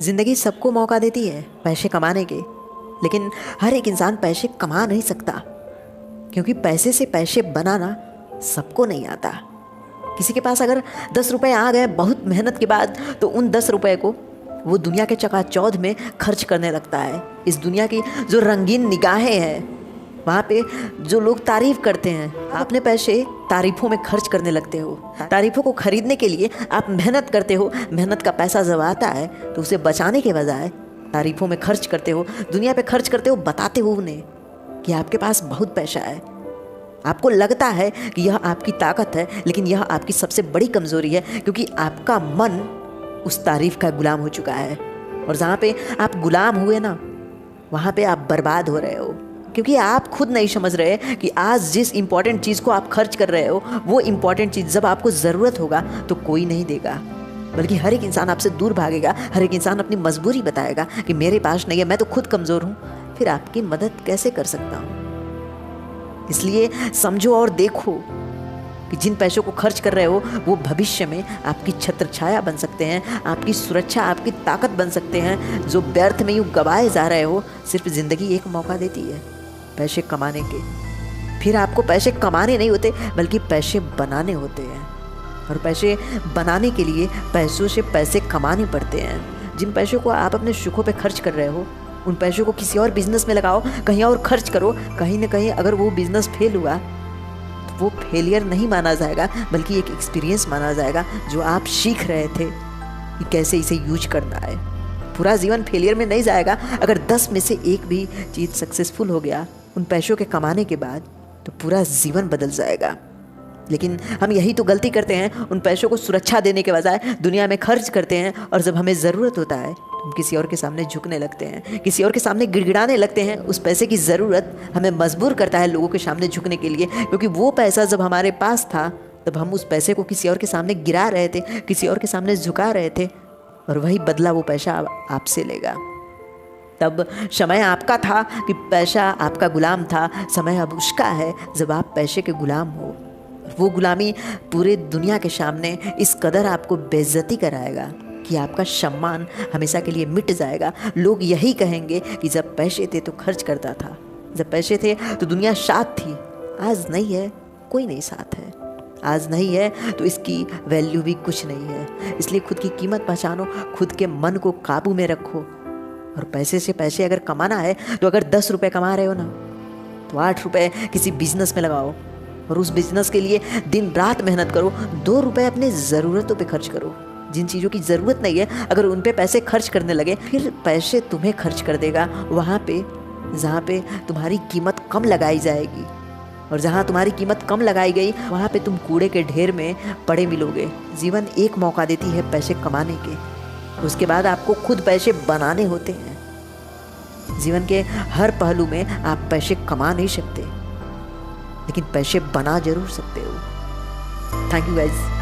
ज़िंदगी सबको मौका देती है पैसे कमाने के, लेकिन हर एक इंसान पैसे कमा नहीं सकता, क्योंकि पैसे से पैसे बनाना सबको नहीं आता। किसी के पास अगर 10 रुपए आ गए बहुत मेहनत के बाद, तो उन 10 रुपए को वो दुनिया के चकाचौंध में खर्च करने लगता है। इस दुनिया की जो रंगीन निगाहें हैं, वहाँ पे जो लोग तारीफ़ करते हैं, आपने पैसे तारीफ़ों में खर्च करने लगते हो। तारीफ़ों को खरीदने के लिए आप मेहनत करते हो, मेहनत का पैसा जब आता है तो उसे बचाने के बजाय तारीफ़ों में खर्च करते हो, दुनिया पे खर्च करते हो, बताते हो उन्हें कि आपके पास बहुत पैसा है। आपको लगता है कि यह आपकी ताकत है, लेकिन यह आपकी सबसे बड़ी कमज़ोरी है, क्योंकि आपका मन उस तारीफ़ का गुलाम हो चुका है। और जहाँ पे आप गुलाम हुए ना, वहाँ पे आप बर्बाद हो रहे हो, क्योंकि आप खुद नहीं समझ रहे कि आज जिस इम्पॉर्टेंट चीज़ को आप खर्च कर रहे हो, वो इम्पॉर्टेंट चीज़ जब आपको ज़रूरत होगा तो कोई नहीं देगा, बल्कि हर एक इंसान आपसे दूर भागेगा। हर एक इंसान अपनी मजबूरी बताएगा कि मेरे पास नहीं है, मैं तो खुद कमज़ोर हूँ, फिर आपकी मदद कैसे कर सकता हूँ। इसलिए समझो और देखो कि जिन पैसों को खर्च कर रहे हो वो भविष्य में आपकी छत्र छाया बन सकते हैं, आपकी सुरक्षा, आपकी ताकत बन सकते हैं। जो व्यर्थ में यूँ गवाए जा रहे हो, सिर्फ ज़िंदगी एक मौका देती है पैसे कमाने के। फिर आपको पैसे कमाने नहीं होते, बल्कि पैसे बनाने होते हैं। और पैसे बनाने के लिए पैसों से पैसे कमाने पड़ते हैं। जिन पैसों को आप अपने सुखों पे खर्च कर रहे हो, उन पैसों को किसी और बिजनेस में लगाओ, कहीं और खर्च करो। कहीं ना कहीं अगर वो बिजनेस फेल हुआ तो वो फेलियर नहीं माना जाएगा, बल्कि एक एक्सपीरियंस माना जाएगा, जो आप सीख रहे थे कि कैसे इसे यूज करना है। पूरा जीवन फेलियर में नहीं जाएगा। अगर 10 में से एक भी चीज़ सक्सेसफुल हो गया उन पैसों के कमाने के बाद, तो पूरा जीवन बदल जाएगा। लेकिन हम यही तो गलती करते हैं, उन पैसों को सुरक्षा देने के बजाय दुनिया में खर्च करते हैं, और जब हमें ज़रूरत होता है तो हम किसी और के सामने झुकने लगते हैं, किसी और के सामने गिड़गिड़ाने लगते हैं। उस पैसे की ज़रूरत हमें मजबूर करता है लोगों के सामने झुकने के लिए, क्योंकि वो पैसा जब हमारे पास था तब हम उस पैसे को किसी और के सामने गिरा रहे थे, किसी और के सामने झुका रहे थे, और वही बदला वो पैसा आपसे लेगा। तब समय आपका था कि पैसा आपका गुलाम था। समय अब उसका है जब आप पैसे के गुलाम हो। वो गुलामी पूरे दुनिया के सामने इस कदर आपको बेइज्जती कराएगा कि आपका सम्मान हमेशा के लिए मिट जाएगा। लोग यही कहेंगे कि जब पैसे थे तो खर्च करता था, जब पैसे थे तो दुनिया साथ थी। आज नहीं है, कोई नहीं साथ है। आज नहीं है तो इसकी वैल्यू भी कुछ नहीं है। इसलिए खुद की कीमत पहचानो, खुद के मन को काबू में रखो। और पैसे से पैसे अगर कमाना है तो अगर 10 रुपए कमा रहे हो ना, तो 8 रुपए किसी बिजनेस में लगाओ, और उस बिजनेस के लिए दिन रात मेहनत करो। 2 रुपए अपने ज़रूरतों पे खर्च करो। जिन चीज़ों की ज़रूरत नहीं है, अगर उन पे पैसे खर्च करने लगे, फिर पैसे तुम्हें खर्च कर देगा वहाँ पे जहाँ पे तुम्हारी कीमत कम लगाई जाएगी। और जहाँ तुम्हारी कीमत कम लगाई गई, वहाँ पे तुम कूड़े के ढेर में पड़े मिलोगे। जीवन एक मौका देती है पैसे कमाने के, उसके बाद आपको खुद पैसे बनाने होते हैं। जीवन के हर पहलू में आप पैसे कमा नहीं सकते, लेकिन पैसे बना जरूर सकते हो। Thank you guys.